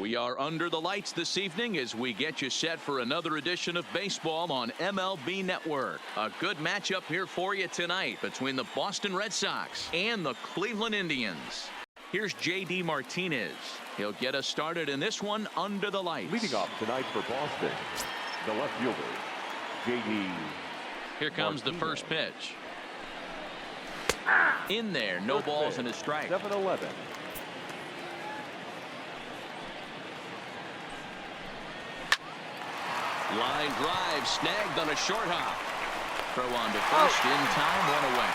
We are under the lights this evening as we get you set for another edition of baseball on MLB Network. A good matchup here for you tonight between the Boston Red Sox and the Cleveland Indians. Here's J.D. Martinez. He'll get us started in this one under the lights. Leading off tonight for Boston, the left fielder, J.D. Here comes the first pitch. In there, no balls and a strike. 7-11. Line drive snagged on a short hop. Throw on to first in time, one away.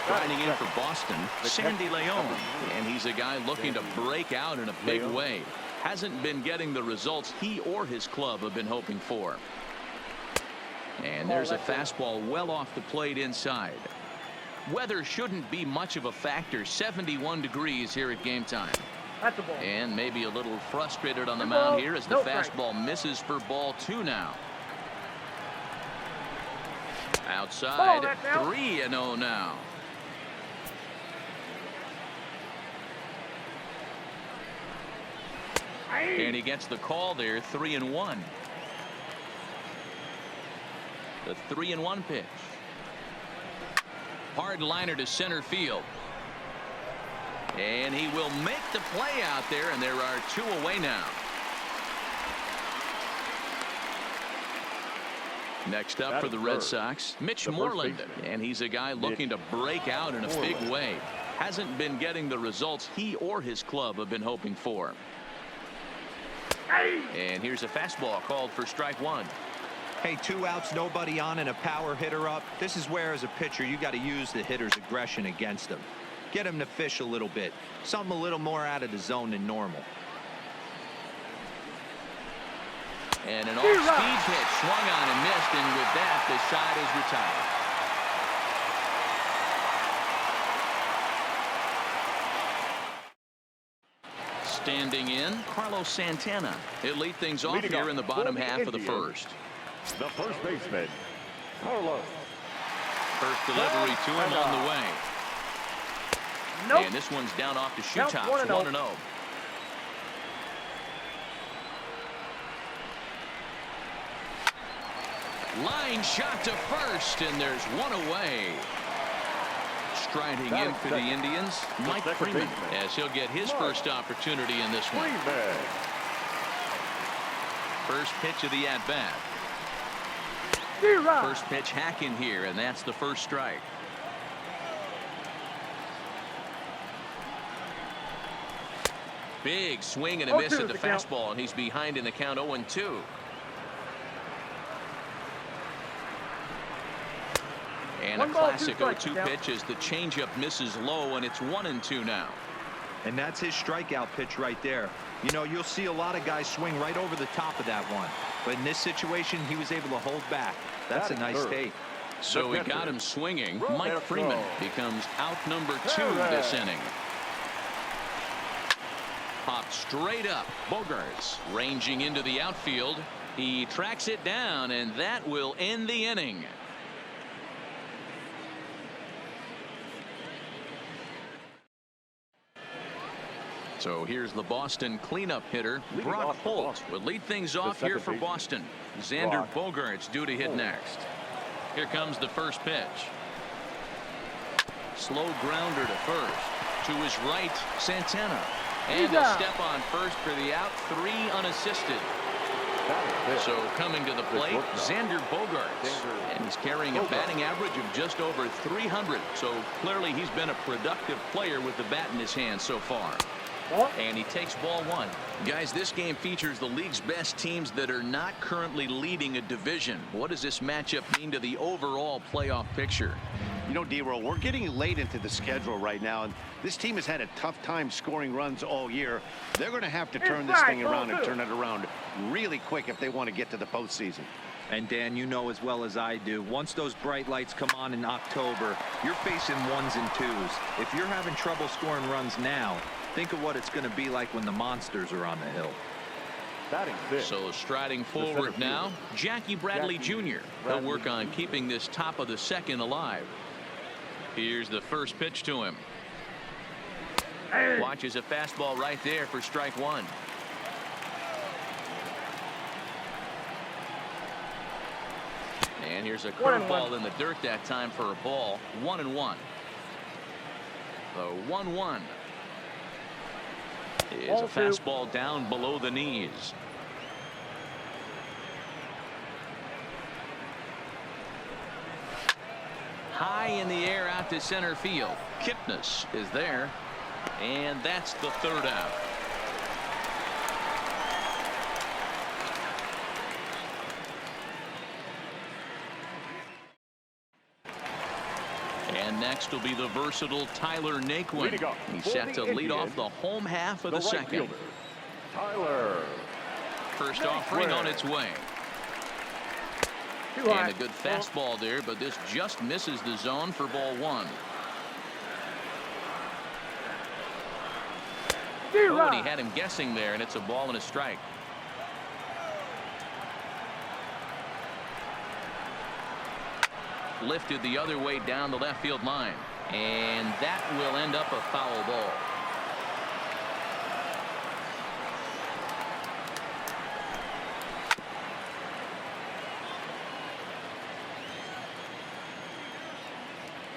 Striding in for Boston, Sandy Leon, and he's a guy looking to break out in a big way. Hasn't been getting the results he or his club have been hoping for. And there's a fastball well off the plate inside. Weather shouldn't be much of a factor. 71 degrees here at game time. That's a ball. And maybe a little frustrated on the mound here as the fastball misses for ball 2 now. Outside, 3-0 now. And he gets the call there, 3-1. The 3-1 pitch. Hard liner to center field. And he will make the play out there, and there are 2 away now. Next up for the Red Sox, Mitch Moreland, and he's a guy looking to break out in a big way. Hasn't been getting the results he or his club have been hoping for. And here's a fastball called for strike 1. Hey, 2 outs, nobody on, and a power hitter up. This is where, as a pitcher, you got to use the hitter's aggression against him. Get him to fish a little bit. Something a little more out of the zone than normal. And an off-speed pitch swung on and missed, and with that, the side is retired. Standing in, Carlos Santana. He'll lead things off here in the bottom half of the first. The first baseman, Carlos. First delivery to him on the way. And this one's down off the shoe tops, 1-0. Line shot to first, and there's 1 away. Striding in for the Indians, Mike Freeman, as he'll get his first opportunity in this one. First pitch of the at-bat. First pitch hacking here, and that's the first strike. Big swing and a miss at the fastball, and he's behind in the count 0-2. And a classic 0-2 pitch as the changeup misses low, and it's 1-2 now. And that's his strikeout pitch right there. You know, you'll see a lot of guys swing right over the top of that one. But in this situation, he was able to hold back. That's a nice take. So we got him swinging. Mike Freeman becomes out number 2 this inning. Popped straight up. Bogaerts ranging into the outfield. He tracks it down, and that will end the inning. So here's the Boston cleanup hitter. Brock Holt will lead things off here for Boston. Xander Bogaerts due to hit next. Here comes the first pitch. Slow grounder to first. To his right, Santana. And a step on first for the out, 3 unassisted. So coming to the plate, Xander Bogaerts. And he's carrying a batting average of just over 300. So clearly he's been a productive player with the bat in his hand so far. And he takes ball 1. Guys, this game features the league's best teams that are not currently leading a division. What does this matchup mean to the overall playoff picture? You know, D-Roll, we're getting late into the schedule right now, and this team has had a tough time scoring runs all year. They're going to have to turn this thing around and turn it around really quick if they want to get to the postseason. And Dan, you know as well as I do, once those bright lights come on in October, you're facing 1s and 2s. If you're having trouble scoring runs now, think of what it's going to be like when the monsters are on the hill. So striding forward now, Jackie Bradley Jr. He'll work on keeping this top of the second alive. Here's the first pitch to him. Watches a fastball right there for strike one. And here's a curveball in the dirt that time for a ball. 1-1. The 1-1 is a fastball down below the knees. High in the air out to center field. Kipnis is there, and that's the third out. And next will be the versatile Tyler Naquin. He's set to lead off the home half of the second. Tyler. First offering on its way. And a good fastball there, but this just misses the zone for ball one. Oh, and he had him guessing there, and it's a ball and a strike. Lifted the other way down the left field line, and that will end up a foul ball.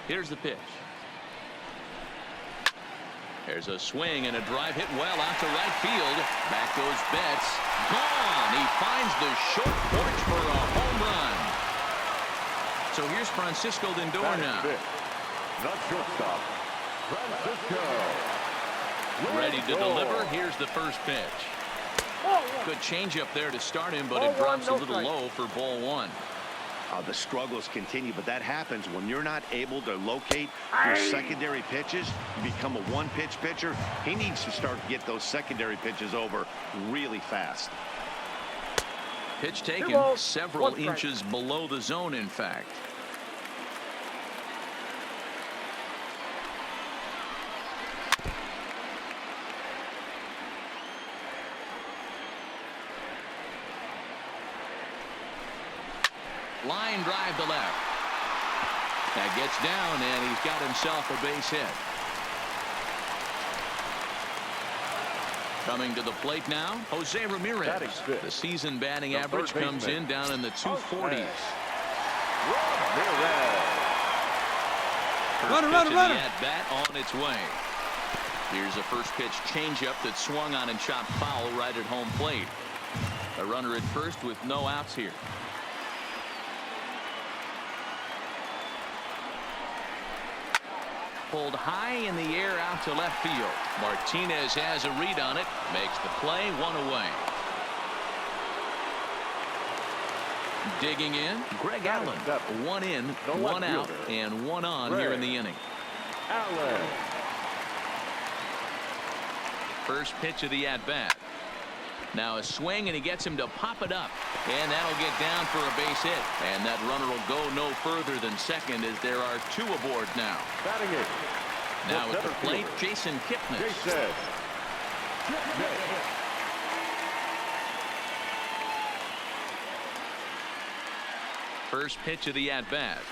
Here's the pitch. There's a swing and a drive hit well out to right field. Back goes Betts. Gone. He finds the short porch for a home run. So here's Francisco Lindor now. The shortstop, Francisco. Ready to deliver. Here's the first pitch. Good changeup there to start him, but it drops a little low for ball one. The struggles continue, but that happens when you're not able to locate your secondary pitches. You become a one-pitch pitcher. He needs to start to get those secondary pitches over really fast. Pitch taken several inches below the zone, in fact. Line drive to left. That gets down, and he's got himself a base hit. Coming to the plate now, Jose Ramirez. The season batting average comes in down in the 240s. Runner. At bat on its way. Here's a first pitch changeup that swung on and chopped foul right at home plate. A runner at first with no outs here. Pulled high in the air out to left field. Martinez has a read on it. Makes the play, one away. Digging in, Greg Allen. One in, one out, and one on here in the inning. Allen. First pitch of the at-bat. Now a swing, and he gets him to pop it up. And that'll get down for a base hit. And that runner will go no further than second as there are two aboard now. Batting it. Now at the plate, Jason Kipnis. First pitch of the at-bat.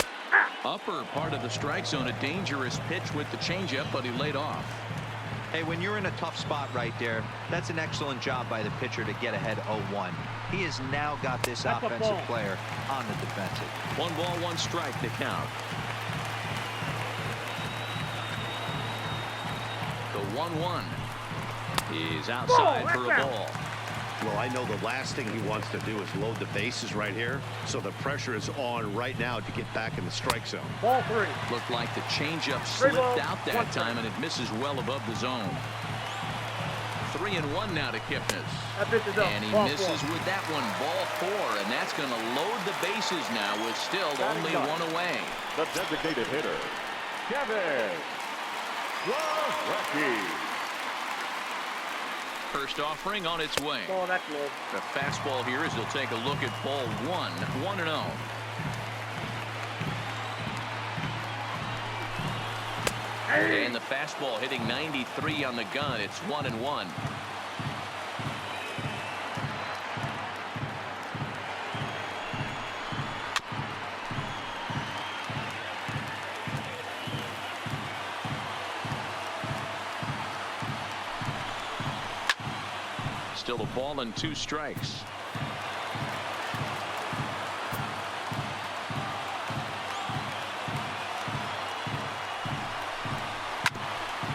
Upper part of the strike zone, a dangerous pitch with the changeup, but he laid off. Hey, when you're in a tough spot right there, that's an excellent job by the pitcher to get ahead 0-1. He has now got this offensive player on the defensive. 1 ball, 1 strike to count. The 1-1 is outside for a ball. Well, I know the last thing he wants to do is load the bases right here, so the pressure is on right now to get back in the strike zone. Ball 3. Looked like the changeup slipped out that time, and it misses well above the zone. 3-1 now to Kipnis. And he misses with that one. Ball 4, and that's going to load the bases now with still only one away. The designated hitter, Kevin Plesacek. First offering on its way. Oh, that's low. The fastball here as he'll take a look at ball 1. 1-0. And the fastball hitting 93 on the gun. It's 1-1. Still a ball and 2 strikes.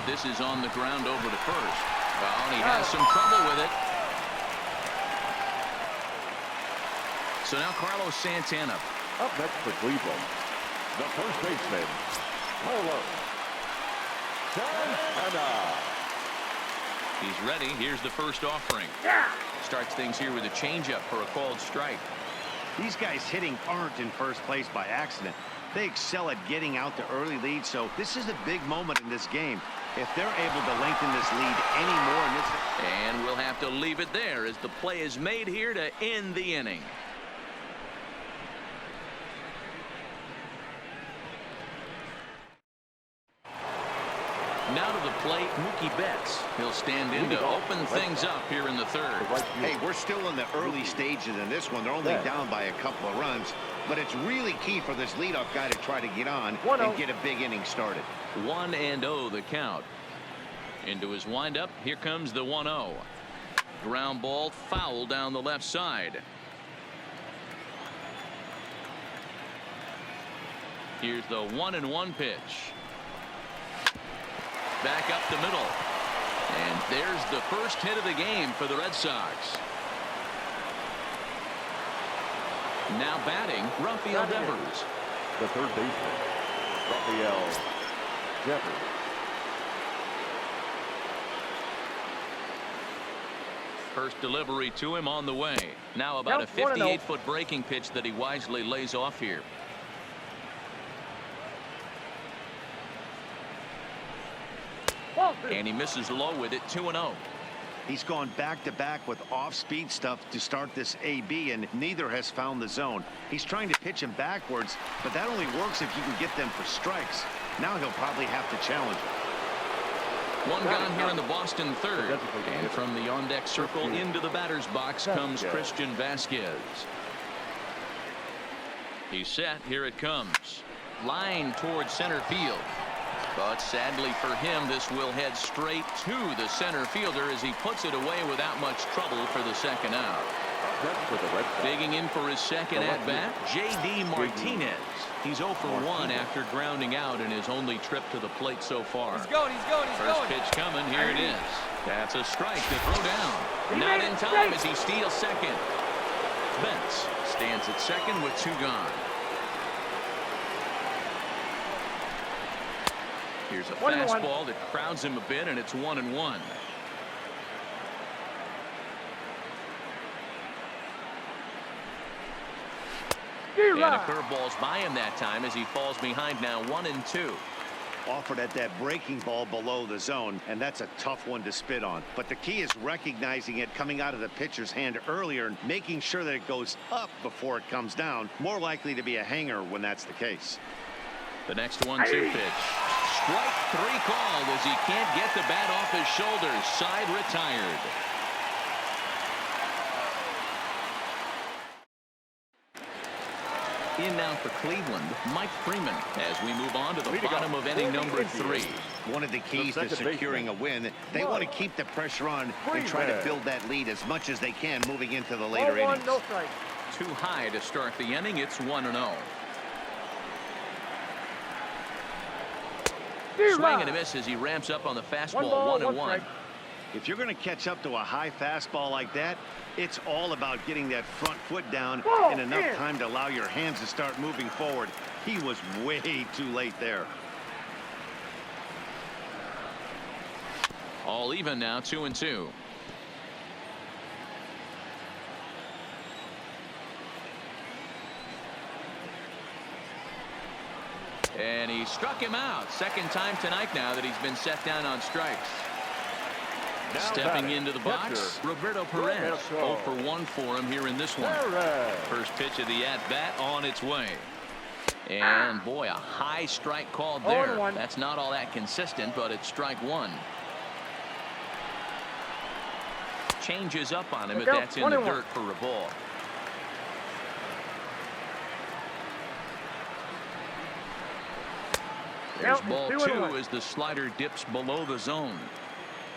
This is on the ground over to first. Well, and he has some trouble with it. So now Carlos Santana. Up next for Cleveland, the first baseman, Carlos Santana. He's ready. Here's the first offering. Starts things here with a changeup for a called strike. These guys hitting aren't in first place by accident. They excel at getting out to early leads, so this is a big moment in this game. If they're able to lengthen this lead any more in this... And we'll have to leave it there as the play is made here to end the inning. Now to the plate, Mookie Betts. He'll stand in to open things up here in the third. Hey, we're still in the early stages in this one. They're only down by a couple of runs, but it's really key for this leadoff guy to try to get on and get a big inning started. 1-0 the count. Into his windup. Here comes the 1-0. Ground ball foul down the left side. Here's the 1-1 pitch. Back up the middle. And there's the first hit of the game for the Red Sox. Now batting, Rafael Devers. The third baseman, Rafael Devers. First delivery to him on the way. Now about a 58-foot breaking pitch that he wisely lays off here. And he misses low with it. 2-0. He's gone back-to-back with off-speed stuff to start this AB, and neither has found the zone. He's trying to pitch him backwards, but that only works if you can get them for strikes. Now he'll probably have to challenge him. One gone here in the Boston third. And from the on-deck circle into the batter's box comes Christian Vasquez. He's set. Here it comes. Line towards center field. But sadly for him, this will head straight to the center fielder as he puts it away without much trouble for the second out. Digging in for his second at-bat, J.D. Martinez. He's 0 for 1 after grounding out in his only trip to the plate so far. He's going. First pitch coming. Here it is. That's a strike to throw down. Not in time as he steals second. Betts stands at second with 2 gone. Here's a fastball that crowds him a bit, and it's 1-1. And a curveball's by him that time as he falls behind now 1-2. Offered at that breaking ball below the zone, and that's a tough one to spit on. But the key is recognizing it coming out of the pitcher's hand earlier and making sure that it goes up before it comes down. More likely to be a hanger when that's the case. The next 1-2 pitch. Strike 3 called as he can't get the bat off his shoulders. Side retired. In now for Cleveland, Mike Freeman, as we move on to the bottom of inning number 3. One of the keys to securing a win, they want to keep the pressure on and try to build that lead as much as they can moving into the later innings. Too high to start the inning. It's 1-0. Swing and a miss as he ramps up on the fastball. 1-1. If you're going to catch up to a high fastball like that, it's all about getting that front foot down in enough time to allow your hands to start moving forward. He was way too late there. All even now, 2-2. And he struck him out. Second time tonight now that he's been set down on strikes. Now stepping into the box, Roberto Perez. 0 for 1 for him here in this one. First pitch of the at-bat on its way. And boy, a high strike called there. That's not all that consistent, but it's strike 1. Changes up on him, but that's in the dirt for a ball. There's ball 2 as the slider dips below the zone.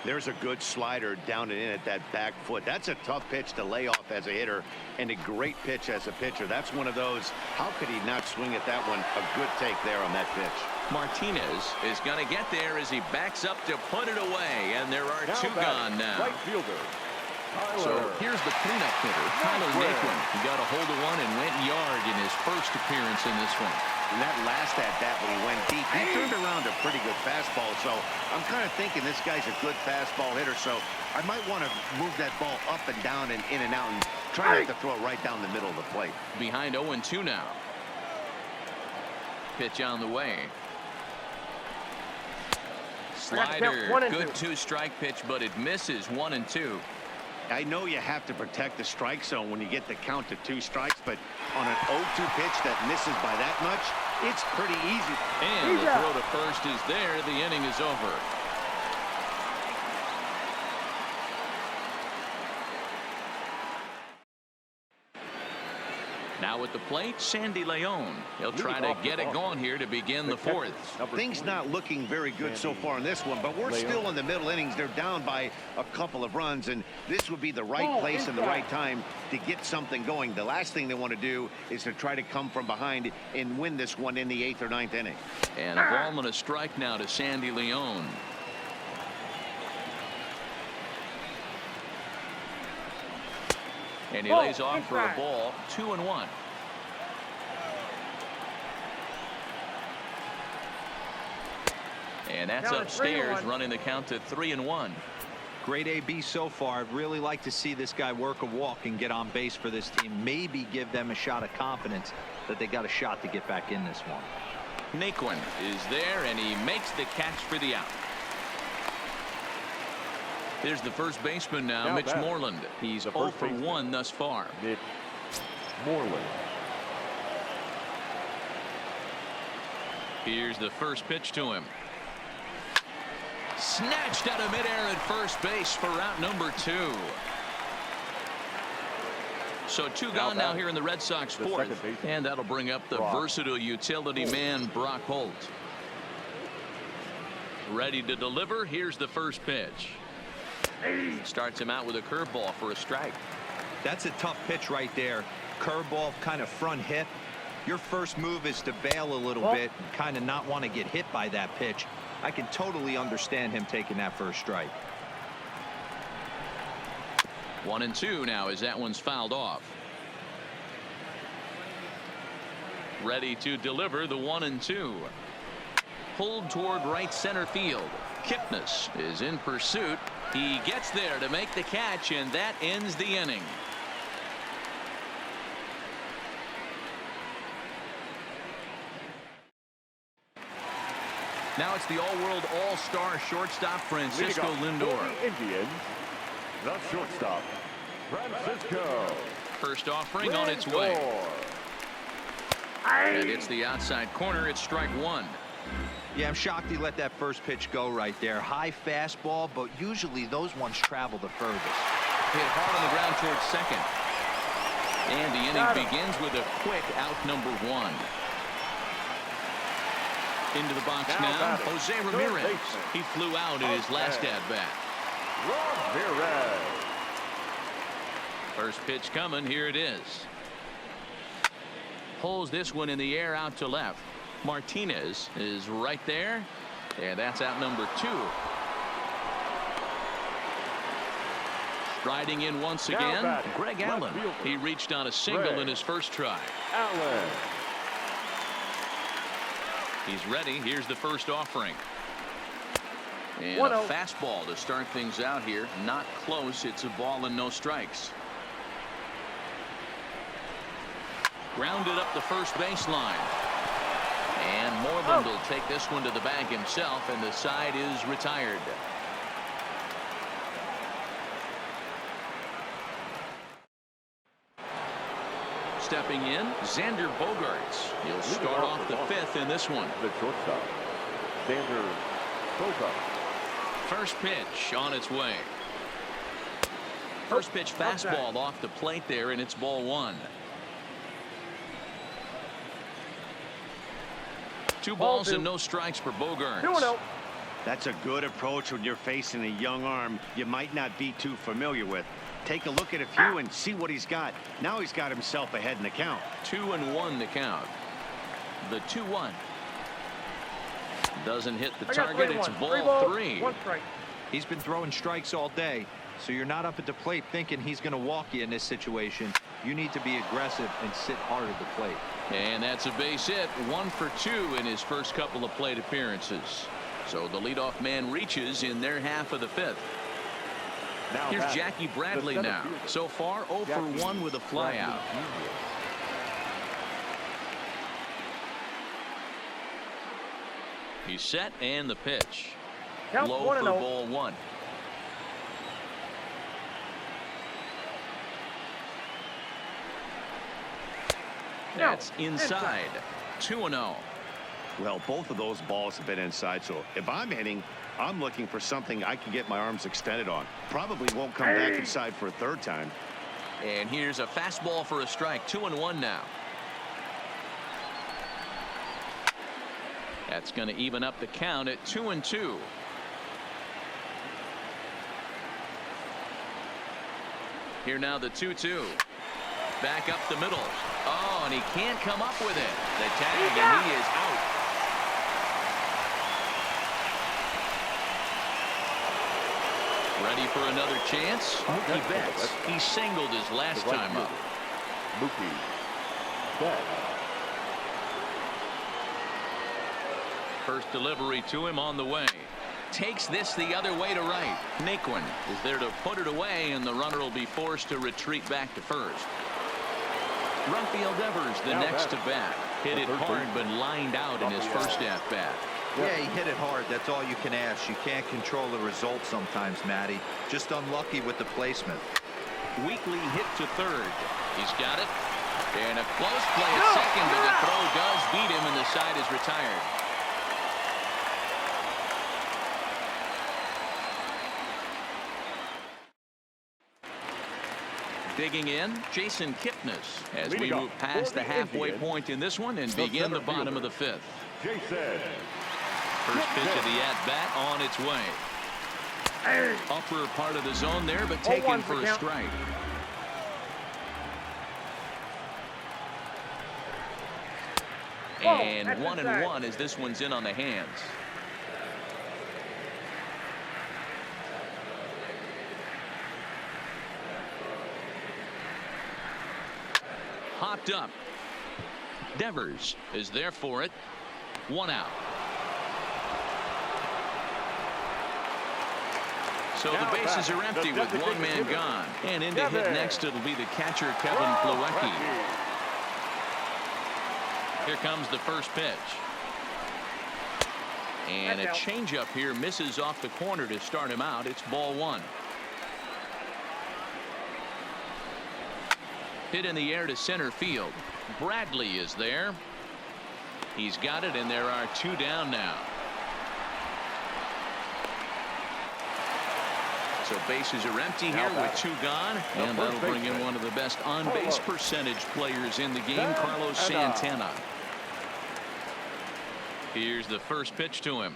There's a good slider down and in at that back foot. That's a tough pitch to lay off as a hitter, and a great pitch as a pitcher. That's one of those, how could he not swing at that one? A good take there on that pitch. Martinez is going to get there as he backs up to put it away, and there are two gone now. Right fielder. So here's the cleanup hitter, Tyler Naquin. He got a hold of one and went yard in his first appearance in this one. And that last at-bat when he went deep, he turned around a pretty good fastball. So I'm kind of thinking this guy's a good fastball hitter. So I might want to move that ball up and down and in and out and try not to throw it right down the middle of the plate. Behind 0-2 now. Pitch on the way. Slider, good two-strike pitch, but it misses 1-2. I know you have to protect the strike zone when you get the count to 2 strikes, but on an 0-2 pitch that misses by that much, it's pretty easy. And the throw to first is there. The inning is over. Now at the plate, Sandy Leon. He'll try to get it going here to begin the fourth. Things not looking very good so far in this one, but we're still in the middle innings. They're down by a couple of runs, and this would be the right place and the right time to get something going. The last thing they want to do is to try to come from behind and win this one in the 8th or 9th inning. And a ball and a strike now to Sandy Leon. And he lays off for a ball. 2-1. And that's upstairs, running the count to 3-1. Great AB so far. I'd really like to see this guy work a walk and get on base for this team. Maybe give them a shot of confidence that they got a shot to get back in this one. Naquin is there, and he makes the catch for the out. There's the first baseman now, Mitch Moreland. He's 0 for 1 thus far. Mitch Moreland. Here's the first pitch to him. Snatched out of midair at first base for out number 2. So 2 gone now here in the Red Sox 4th. And that'll bring up the versatile utility man, Brock Holt. Ready to deliver. Here's the first pitch. Starts him out with a curveball for a strike. That's a tough pitch right there. Curveball, kind of front hip. Your first move is to bail a little bit and kind of not want to get hit by that pitch. I can totally understand him taking that first strike. 1-2 now as that one's fouled off. Ready to deliver the 1-2. Pulled toward right center field. Kipnis is in pursuit. He gets there to make the catch, and that ends the inning. Now it's the all-world all-star shortstop Francisco Lindor. Indians, the shortstop, Francisco. First offering on its way. And it's the outside corner. It's strike 1. Yeah, I'm shocked he let that first pitch go right there. High fastball, but usually those ones travel the furthest. Hit hard on the ground towards second. And the inning begins with a quick out number 1. Into the box now, Jose Ramirez. He flew out in his last at-bat. Ramirez. First pitch coming. Here it is. Pulls this one in the air out to left. Martinez is right there, and that's out number 2. Striding in once again, Greg Allen. He reached on a single in his first try. Allen. He's ready. Here's the first offering. And a fastball to start things out here. Not close. It's a ball and no strikes. Grounded up the first baseline. And Moreland will take this one to the bag himself, and the side is retired. Stepping in, Xander Bogaerts. He'll start off the 5th in this one. The shortstop, Xander Bogaerts. First pitch on its way. First pitch fastball off the plate there, and it's ball 1. 2 balls and no strikes for Bogaerts. That's a good approach when you're facing a young arm you might not be too familiar with. Take a look at a few and see what he's got. Now he's got himself ahead in the count. 2-1 to count. The 2-1. Doesn't hit the target. It's ball 3. One strike. He's been throwing strikes all day, so you're not up at the plate thinking he's going to walk you in this situation. You need to be aggressive and sit hard at the plate. And that's a base hit. 1 for 2 in his first couple of plate appearances. So the leadoff man reaches in their half of the 5th. Here's Jackie Bradley now. So far 0 for 1 with a flyout. He's set and the pitch. Count Low 1-0. for ball 1. That's inside. 2-0. Well, both of those balls have been inside, so if I'm hitting, I'm looking for something I can get my arms extended on. Probably won't come back inside for a third time. And here's a fastball for a strike. 2-1 now. That's going to even up the count at 2-2. Here now the 2-2. Back up the middle. Oh, and he can't come up with it. The tag, and he is out. Ready for another chance? Mookie Betts. He singled his last time up. Mookie Betts. First delivery to him on the way. Takes this the other way to right. Naquin is there to put it away, and the runner will be forced to retreat back to first. Rafael Devers the next to bat. Hit it hard but lined out in his first at-bat. Yeah, he hit it hard. That's all you can ask. You can't control the result sometimes, Matty. Just unlucky with the placement. Weekly hit to third. He's got it. And a close play at second, but the throw does beat him, and the side is retired. Digging in, Jason Kipnis as we move past the halfway point in this one and begin the bottom of the 5th. Jason. First pitch of the at-bat on its way. Upper part of the zone there, but taken for a strike. And 1-1 as this one's in on the hands. Hopped up. Devers is there for it. 1 out. So the bases are empty with 1 man gone. And in to hit next, it'll be the catcher, Kevin Plawecki. Here comes the first pitch. And a changeup here misses off the corner to start him out. It's ball 1. Hit in the air to center field. Bradley is there. He's got it, and there are 2 down now. So bases are empty here with 2 gone, and that'll bring in one of the best on-base percentage players in the game, Carlos Santana. Here's the first pitch to him.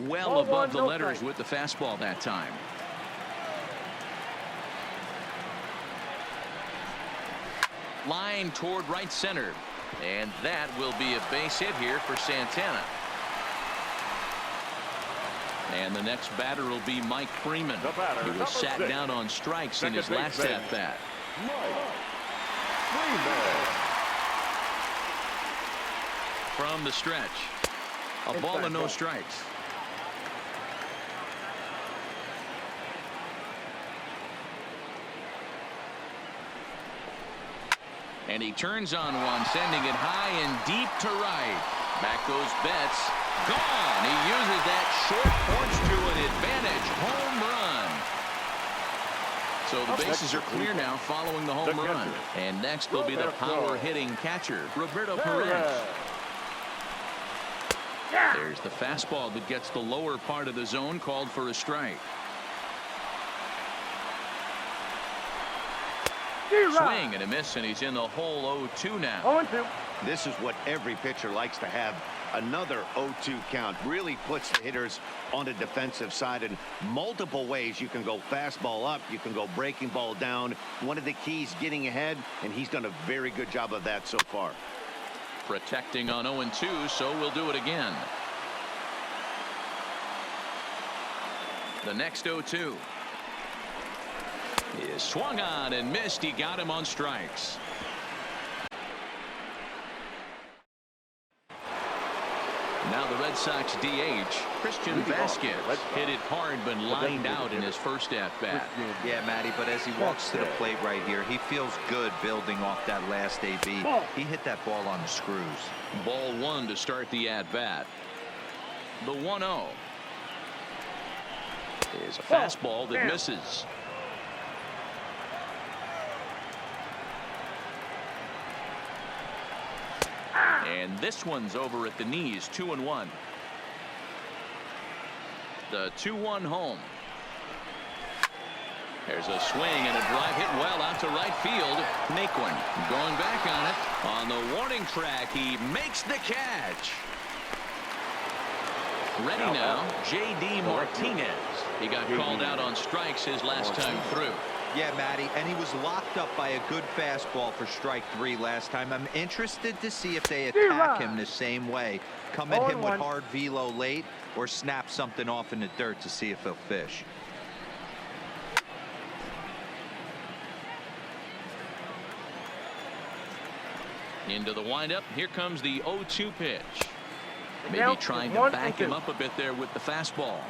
Well above the letters with the fastball that time. Line toward right center, and that will be a base hit here for Santana. And the next batter will be Mike Freeman, who was sat down on strikes in his last at-bat. From the stretch, a ball and no strikes. And he turns on one, sending it high and deep to right. Back goes Betts. Gone. He uses that short porch to an advantage. Home run. So the bases are clear now following the home run. And next will be the power hitting catcher, Roberto Perez. There's the fastball that gets the lower part of the zone, called for a strike. Swing and a miss, and he's in the hole 0-2 now. 0-2. This is what every pitcher likes to have, Another 0-2 count really puts the hitters on the defensive side in multiple ways. You can go fastball up, you can go breaking ball down. One of the keys, getting ahead, and he's done a very good job of that so far. Protecting on 0-2, so we'll do it again. The next 0-2 is swung on and missed. He got him on strikes. Now the Red Sox DH, Christian Vasquez, hit it hard but lined out in his first at-bat. Yeah, Matty, but as he walks to the plate right here, he feels good building off that last AB. He hit that ball on the screws. Ball one to start the at-bat. The 1-0 is a fastball that misses. And this one's over at the knees, 2-1. The 2-1 home. There's a swing and a drive hit well out to right field. Naquin going back on it. On the warning track, he makes the catch. Ready now, J.D. Martinez. He got called out on strikes his last time through. Yeah, Matty, and he was locked up by a good fastball for strike 3 last time. I'm interested to see if they attack him the same way. Come at him with hard velo late or snap something off in the dirt to see if he'll fish. Into the windup. Here comes the 0-2 pitch. Maybe trying to back him up a bit there with the fastball.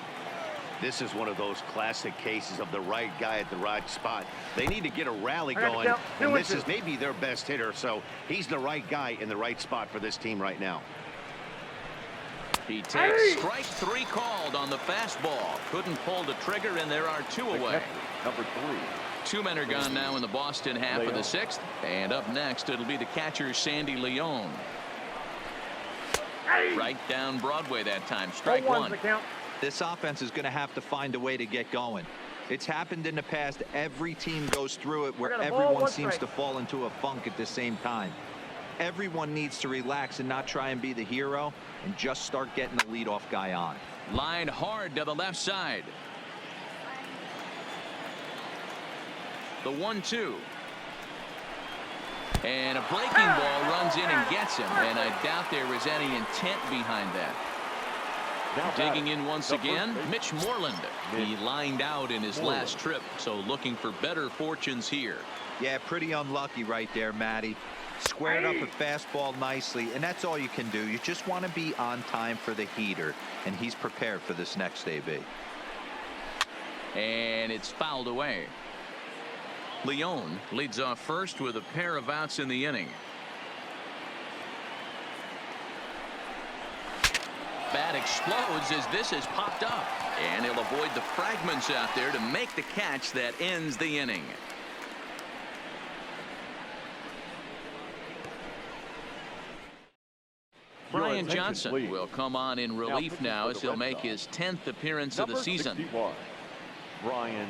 This is one of those classic cases of the right guy at the right spot. They need to get a rally going, and this is maybe their best hitter, so he's the right guy in the right spot for this team right now. He takes strike 3 called on the fastball. Couldn't pull the trigger, and there are 2 away. Number 3. 2 men are gone now in the Boston half of the 6th. And up next, it'll be the catcher, Sandy Leon. Right down Broadway that time. Strike 1. This offense is going to have to find a way to get going. It's happened in the past. Every team goes through it where everyone seems to fall into a funk at the same time. Everyone needs to relax and not try and be the hero and just start getting the leadoff guy on. Line hard to the left side. The 1-2. And a breaking ball runs in and gets him. And I doubt there was any intent behind that. Digging in once again, Mitch Moreland. He lined out in his last trip, so looking for better fortunes here. Yeah, pretty unlucky right there, Matty. Squared up a fastball nicely, and that's all you can do. You just want to be on time for the heater, and he's prepared for this next AB. And it's fouled away. Leon leads off first with a pair of outs in the inning. Bat explodes as this is popped up, and he'll avoid the fragments out there to make the catch that ends the inning. Brian Johnson will come on in relief now as he'll make his 10th appearance of the season. 61, Brian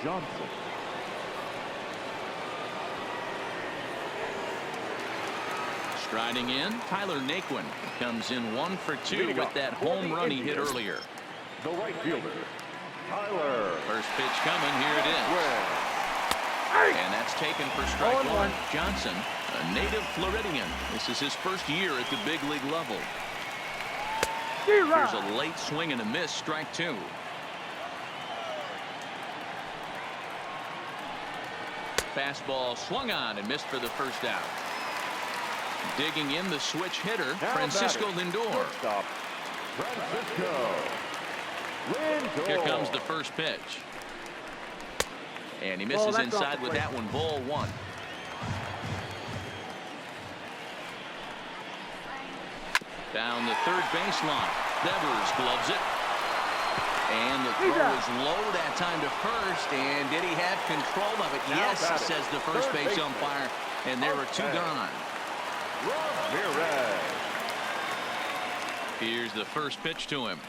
Johnson. Striding in, Tyler Naquin comes in 1 for 2 with that home run he hit earlier. The right fielder, Tyler. First pitch coming, here it is. And that's taken for strike 1. Johnson, a native Floridian. This is his first year at the big league level. Here's a late swing and a miss, strike 2. Fastball swung on and missed for the first out. Digging in the switch hitter, Francisco Lindor. Here comes the first pitch. And he misses inside with that one, ball 1. Down the third baseline. Devers gloves it. And the throw is low that time to first. And did he have control of it? Yes, says the first base umpire. And there are 2 gone. Here's the first pitch to him.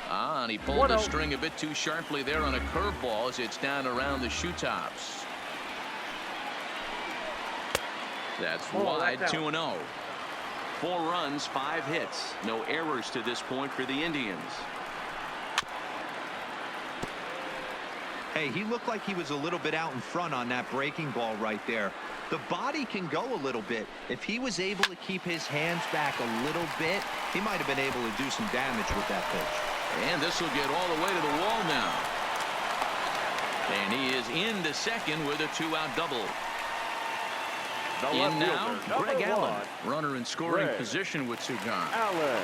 And he pulled the string a bit too sharply there on a curveball as it's down around the shoe tops. That's wide, 2-0. 4 runs, 5 hits. No errors to this point for the Indians. Hey, he looked like he was a little bit out in front on that breaking ball right there. The body can go a little bit. If he was able to keep his hands back a little bit, he might have been able to do some damage with that pitch. And this will get all the way to the wall now. And he is into second with a 2-out double. In now, Greg Allen. Runner in scoring position with 2 gone. Allen.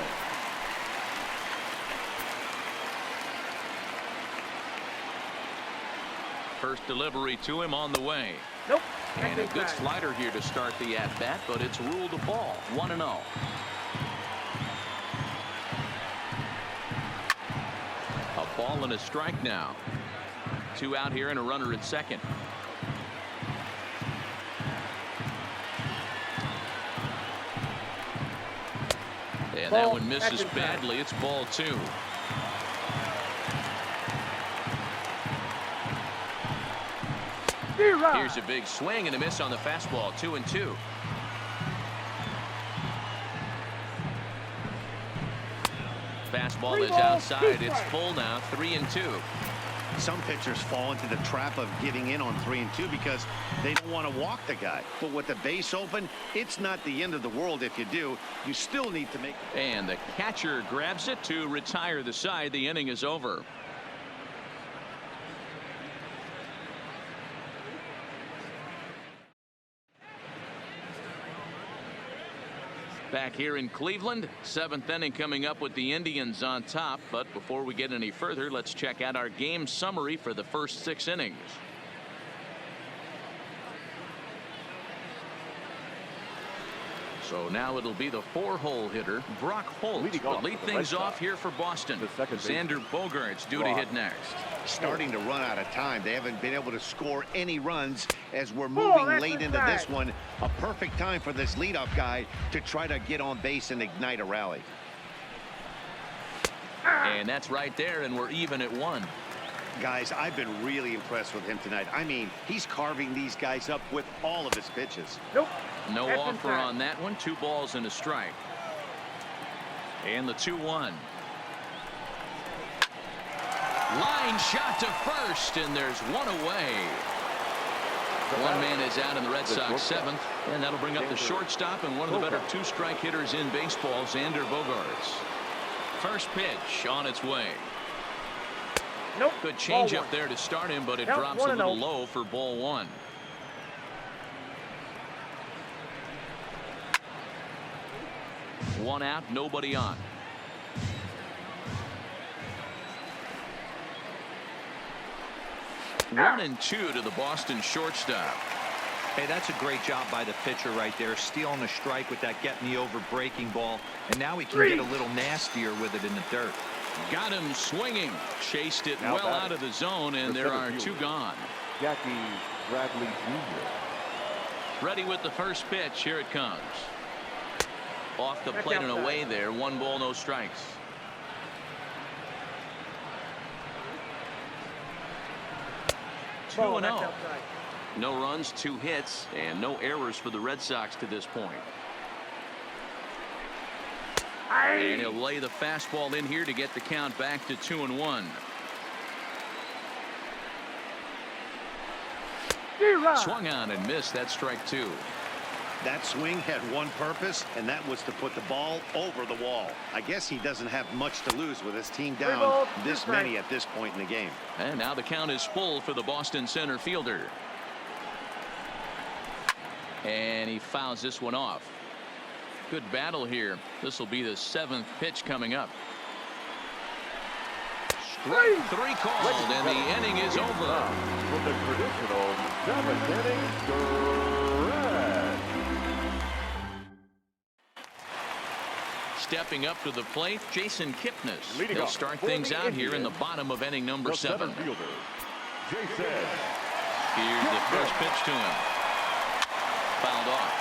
First delivery to him on the way. Nope. And a good slider here to start the at-bat, but it's ruled a ball. 1-0. A ball and a strike now. 2 out here and a runner at second. And that one misses badly. It's ball 2. Here's a big swing and a miss on the fastball. 2-2. Fastball is outside. It's full now. 3-2. Some pitchers fall into the trap of giving in on 3-2 because they don't want to walk the guy. But with the base open, it's not the end of the world if you do. You still need to make. And the catcher grabs it to retire the side. The inning is over. Back here in Cleveland, 7th inning coming up with the Indians on top. But before we get any further, let's check out our game summary for the first 6 innings. So now it'll be the 4-hole hitter, Brock Holt, to lead things off here for Boston. Xander Bogaerts due to hit next. Starting to run out of time. They haven't been able to score any runs as we're moving late into this one. A perfect time for this leadoff guy to try to get on base and ignite a rally. And that's right there, and we're even at 1. Guys, I've been really impressed with him tonight. I mean, he's carving these guys up with all of his pitches. Nope. No offer on that one. 2 balls and a strike. And the 2-1. Line shot to first, and there's 1 away. 1 man is out in the Red Sox 7th, and that'll bring up the shortstop and one of the better 2-strike hitters in baseball, Xander Bogaerts. First pitch on its way. Nope. Good change up there to start him, but it drops a little low for ball 1. One out, nobody on. One and 2 to the Boston shortstop. Hey, that's a great job by the pitcher right there, stealing a strike with that getting the over breaking ball, and now he can get a little nastier with it in the dirt. Got him swinging, chased it well out of the zone, and there are 2 gone. Jackie Bradley Jr. Ready with the first pitch. Here it comes. Off the plate and away there. 1 ball, no strikes. Ball, 2-0. No runs, 2 hits, and no errors for the Red Sox to this point. And he'll lay the fastball in here to get the count back to 2-1. Swung on and missed. That strike 2. That swing had one purpose, and that was to put the ball over the wall. I guess he doesn't have much to lose with his team down this many at this point in the game. And now the count is full for the Boston center fielder. And he fouls this one off. Good battle here. This will be the 7th pitch coming up. Strike 3 called, and the inning is over. From the traditional 7th inning stretch. Stepping up to the plate, Jason Kipnis. He'll start things out here in the bottom of inning number 7. Jason. Here's the first pitch to him. Fouled off.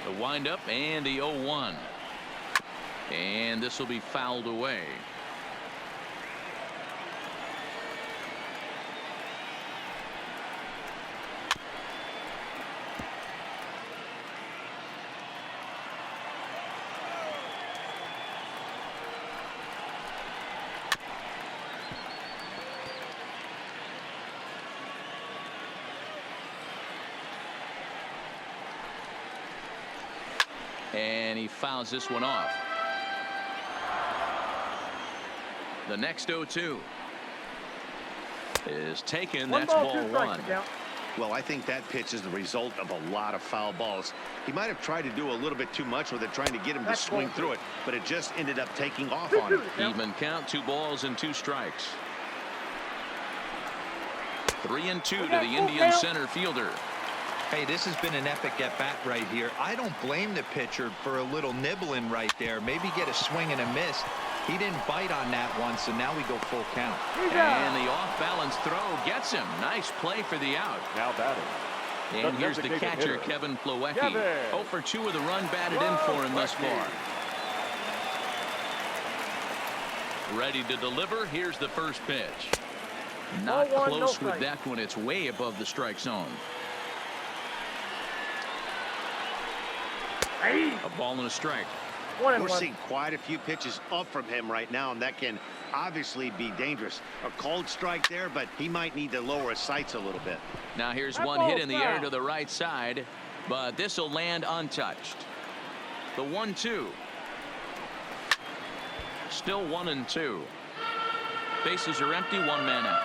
The windup and the 0-1. And this will be fouled away. And he fouls this one off. The next 0-2 is taken. That's ball one. Well, I think that pitch is the result of a lot of foul balls. He might have tried to do a little bit too much with it, trying to get him to swing through it, but it just ended up taking off on him. Even count, 2 balls and 2 strikes. 3-2 to the Indian center fielder. Hey, this has been an epic at-bat right here. I don't blame the pitcher for a little nibbling right there. Maybe get a swing and a miss. He didn't bite on that one, so now we go full count. And the off-balance throw gets him. Nice play for the out. Now batting. And here's the catcher, Kevin Plawecki. 0 for 2 with a run batted in for him thus far. Ready to deliver. Here's the first pitch. Not close with that one. It's way above the strike zone. A ball and a strike. We're seeing quite a few pitches up from him right now, and that can obviously be dangerous. A called strike there, but he might need to lower his sights a little bit. Now here's one hit in the air to the right side, but this will land untouched. The 1-2. Still 1-2. Bases are empty, 1 man out.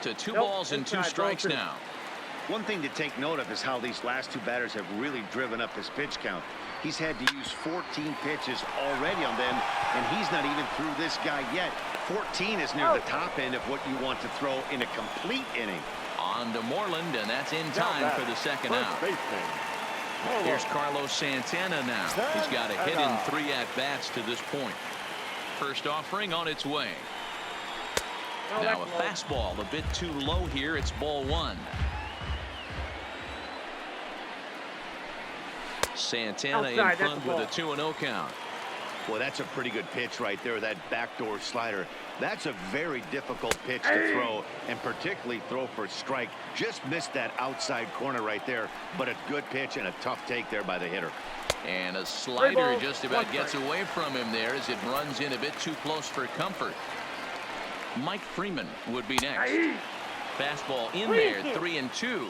To 2 balls and 2 strikes now. One thing to take note of is how these last 2 batters have really driven up his pitch count. He's had to use 14 pitches already on them, and he's not even through this guy yet. 14 is near the top end of what you want to throw in a complete inning. On to Moreland, and that's in time for the second out. Here's Carlos Santana now. He's got a hit in 3 at-bats to this point. First offering on its way. Now a fastball a bit too low here. It's ball 1. Santana in front with a 2-0 count. Well, that's a pretty good pitch right there, that backdoor slider. That's a very difficult pitch to throw, and particularly throw for a strike. Just missed that outside corner right there, but a good pitch and a tough take there by the hitter. And a slider just about gets away from him there as it runs in a bit too close for comfort. Mike Freeman would be next. Fastball in there, 3-2.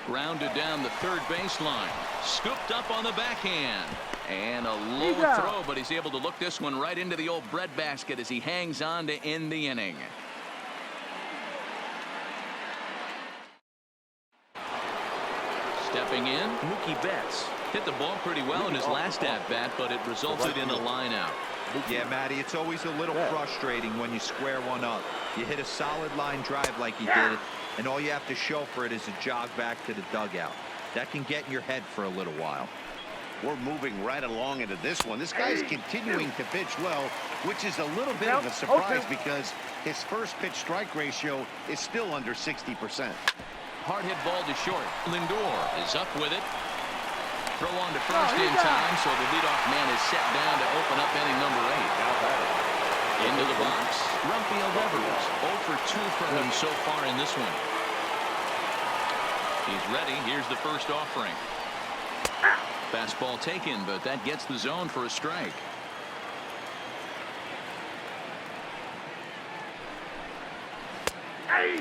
Grounded down the third baseline. Scooped up on the backhand. And a low throw, but he's able to look this one right into the old breadbasket as he hangs on to end the inning. Stepping in, Mookie Betts. Hit the ball pretty well in his last at-bat, but it resulted in a line-out. Yeah, Matty, it's always a little frustrating when you square one up. You hit a solid line drive like he did, and all you have to show for it is a jog back to the dugout. That can get in your head for a little while. We're moving right along into this one. This guy's continuing to pitch well, which is a little bit of a surprise because his first pitch strike ratio is still under 60%. Hard hit ball to short. Lindor is up with it. Throw on to first in time, so the leadoff man is set down to open up inning number 8. Into the box, Rafael Devers. 0 for 2 from him so far in this one. He's ready. Here's the first offering. Fastball taken, but that gets the zone for a strike.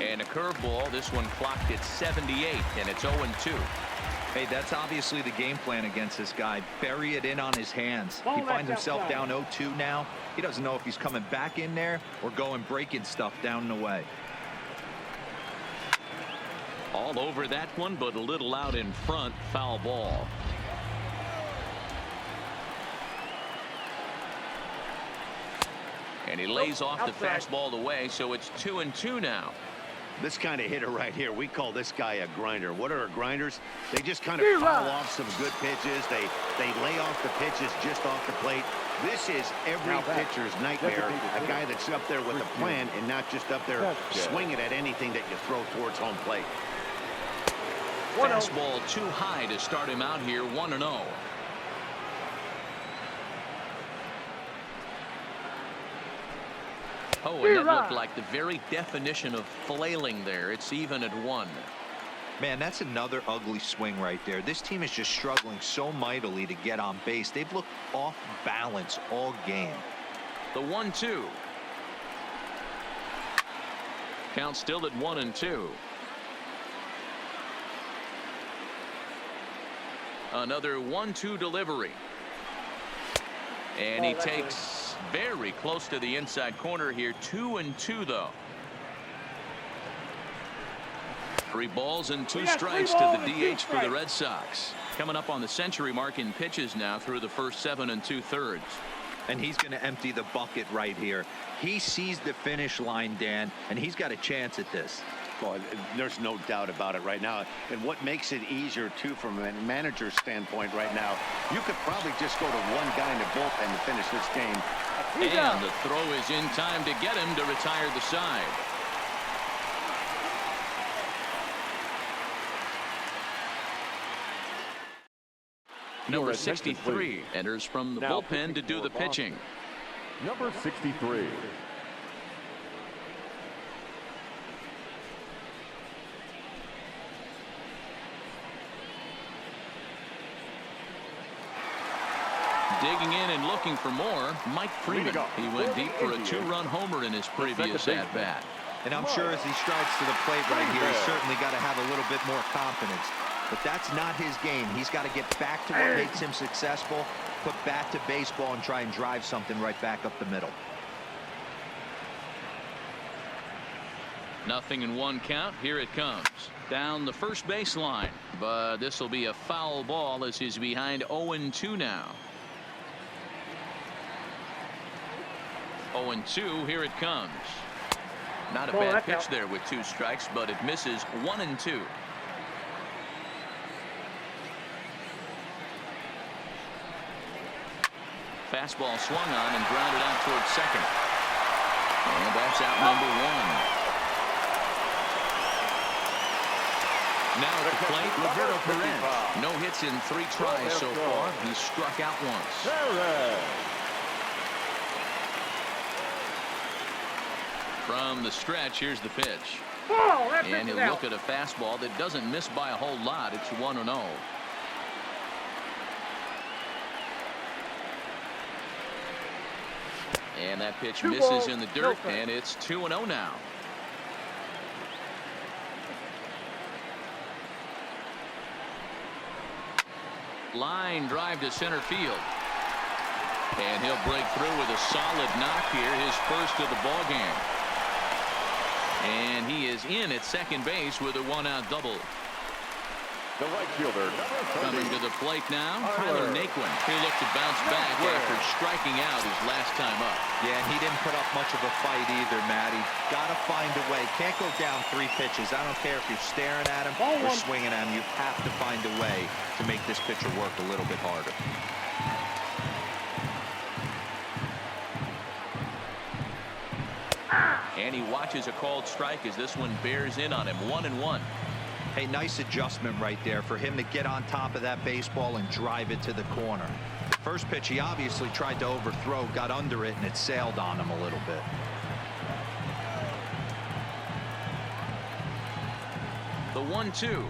And a curveball. This one clocked at 78, and it's 0-2. Hey, that's obviously the game plan against this guy. Bury it in on his hands. He finds himself down 0-2 now. He doesn't know if he's coming back in there or going breaking stuff down the way. All over that one, but a little out in front. Foul ball. And he lays off the fastball away, so it's 2-2 now. This kind of hitter right here, we call this guy a grinder. What are grinders? They just kind of foul off some good pitches. They lay off the pitches just off the plate. This is every pitcher's nightmare. A guy that's up there with a plan and not just up there swinging at anything that you throw towards home plate. Fastball too high to start him out here, 1-0. Oh, and that looked like the very definition of flailing there. It's even at 1. Man, that's another ugly swing right there. This team is just struggling so mightily to get on base. They've looked off balance all game. The 1-2. Count still at 1-2. Another 1-2 delivery. And he takes very close to the inside corner here. 2-2 though. 3 balls and 2 strikes to the DH for the Red Sox. Coming up on the century mark in pitches now through the first 7 2/3. And he's going to empty the bucket right here. He sees the finish line, Dan, and he's got a chance at this. Well, there's no doubt about it right now. And what makes it easier, too, from a manager's standpoint right now, you could probably just go to one guy in the bullpen to finish this game. And the throw is in time to get him to retire the side. Number 63 enters from the bullpen to do the pitching. Number 63. Digging in and looking for more, Mike Freeman. He went deep for a 2-run homer in his previous at-bat. And I'm sure as he strides to the plate right here, he's certainly got to have a little bit more confidence. But that's not his game. He's got to get back to what makes him successful, put bat to baseball, and try and drive something right back up the middle. 0-1 count. Here it comes. Down the first baseline. But this will be a foul ball as he's behind 0-2 now. 0-2. Here it comes. Not a bad pitch there with 2 strikes, but it misses. 1-2. Fastball swung on and grounded out towards second. And that's out number 1. Now at the plate, Roberto Perez. No hits in 3 tries so far. He's struck out once. From the stretch, here's the pitch. And he'll look at a fastball that doesn't miss by a whole lot. It's 1-0. And that pitch misses in the dirt, and it's 2-0 now. Line drive to center field. And he'll break through with a solid knock here, his first of the ball game. And he is in at second base with a 1-out double. The right fielder, coming to the plate now, Tyler Naquin. He looked to bounce back after striking out his last time up. Yeah, and he didn't put up much of a fight either, Matty. Got to find a way. Can't go down 3 pitches. I don't care if you're staring at him or swinging at him. You have to find a way to make this pitcher work a little bit harder. And he watches a called strike as this one bears in on him. 1-1. Hey, nice adjustment right there for him to get on top of that baseball and drive it to the corner. The first pitch he obviously tried to overthrow, got under it, and it sailed on him a little bit. The 1-2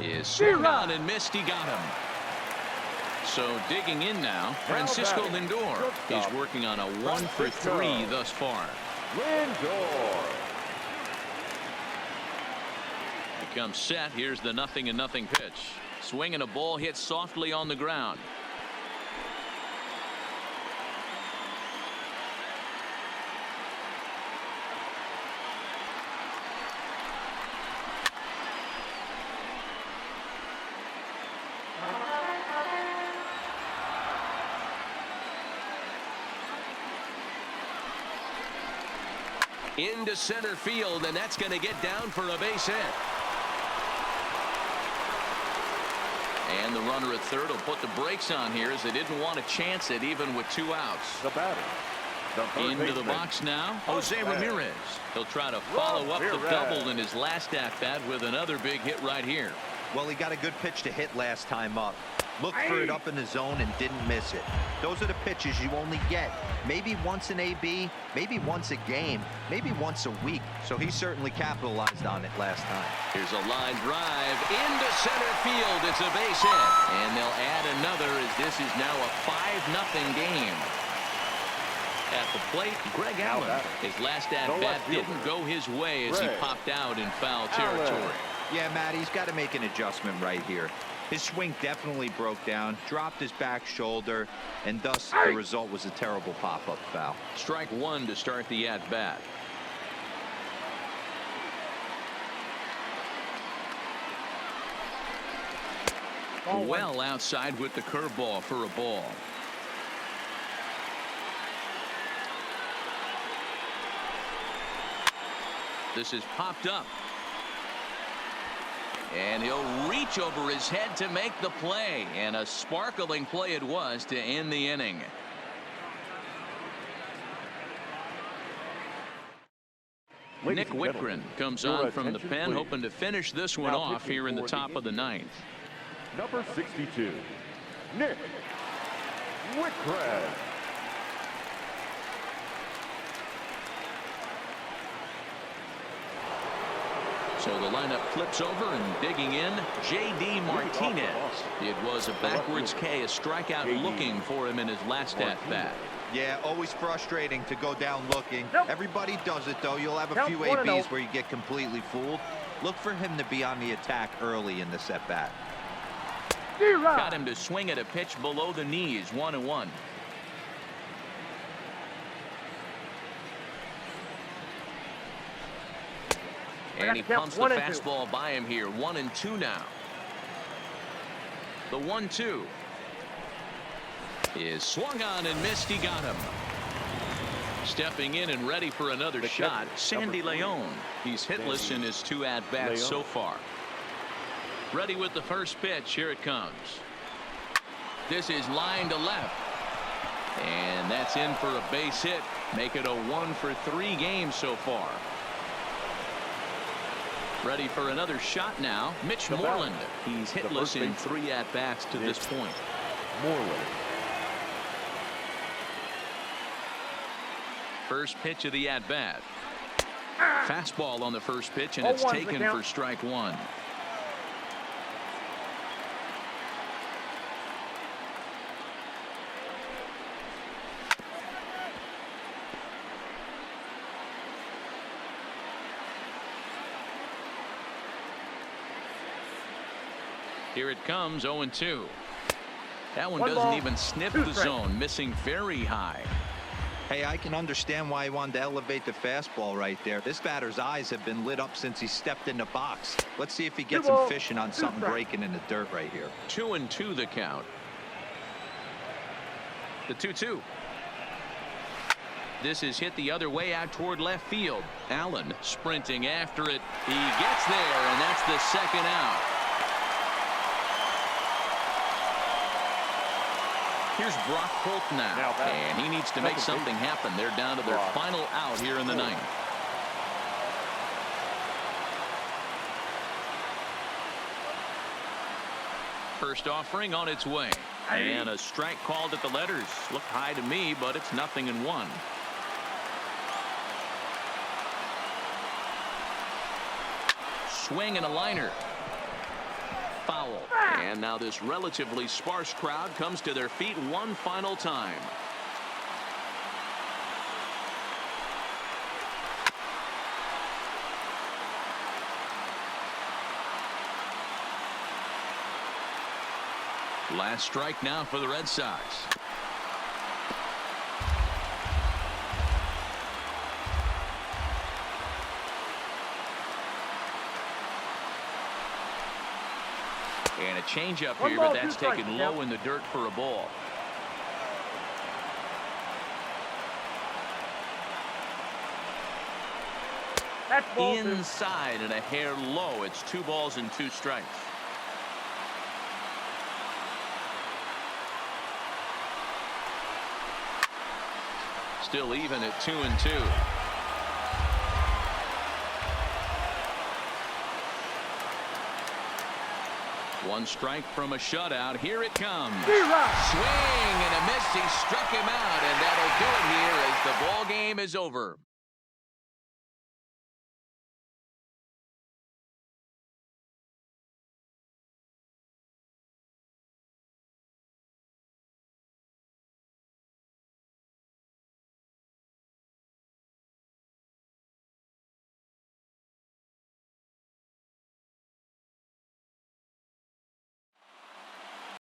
is swung on and missed. He got him. So digging in now, Francisco Lindor. He's working on a 1-for-3 thus far. Lindor. Comes set. Here's the 0-0 pitch. Swing and a ball hit softly on the ground. Into center field, and that's going to get down for a base hit. And the runner at third will put the brakes on here as they didn't want to chance it even with 2 outs. The batter. Into the box now, Jose Ramirez. He'll try to follow up the double in his last at-bat with another big hit right here. Well, he got a good pitch to hit last time up. Looked for it up in the zone and didn't miss it. Those are the pitches you only get maybe once in AB, maybe once a game, maybe once a week. So he certainly capitalized on it last time. Here's a line drive into center field. It's a base hit. And they'll add another as this is now a 5-0 game. At the plate, Greg Allen. His last at-bat didn't go his way as he popped out in foul territory. Yeah, Matt, he's got to make an adjustment right here. His swing definitely broke down, dropped his back shoulder, and thus the result was a terrible pop-up foul. Strike one to start the at-bat. Well outside with the curveball for a ball. This is popped up. And he'll reach over his head to make the play. And a sparkling play it was to end the inning. Nick Whitgren comes on from the pen, hoping to finish this one off here in the top of the ninth. Number 62, Nick Whitgren. So the lineup flips over, and digging in, J.D. Martinez. It was a backwards K, a strikeout looking for him in his last at-bat. Yeah, always frustrating to go down looking. Everybody does it, though. You'll have a few ABs where you get completely fooled. Look for him to be on the attack early in this at-bat. Got him to swing at a pitch below the knees, 1-1. And he pumps the fastball by him here. 1-2 now. The 1-2 is swung on and missed. He got him. Stepping in and ready for another shot, Sandy Leon. He's hitless in his 2 at-bats so far. Ready with the first pitch. Here it comes. This is line to left. And that's in for a base hit. Make it a 1-for-3 game so far. Ready for another shot now. Mitch Moreland. He's hitless in 3 at-bats to this point. Moreland. First pitch of the at-bat. Fastball on the first pitch, and it's taken for strike one. Here it comes, 0-2. That one doesn't even sniff the zone, missing very high. Hey, I can understand why he wanted to elevate the fastball right there. This batter's eyes have been lit up since he stepped in the box. Let's see if he gets him fishing on something breaking in the dirt right here. 2-2 the count. The 2-2. This is hit the other way out toward left field. Allen sprinting after it. He gets there, and that's the second out. Here's Brock Holt now, and he needs to make something happen. They're down to their final out here in the ninth. First offering on its way, and a strike called at the letters. Looked high to me, but it's 0-1. Swing and a liner. Foul. And now this relatively sparse crowd comes to their feet one final time. Last strike now for the Red Sox. And a changeup here, but that's taken low in the dirt for a ball. Inside and a hair low. It's 2 balls and 2 strikes. Still even at 2-2. One strike from a shutout. Here it comes. Swing and a miss. He struck him out, and that'll do it here as the ball game is over.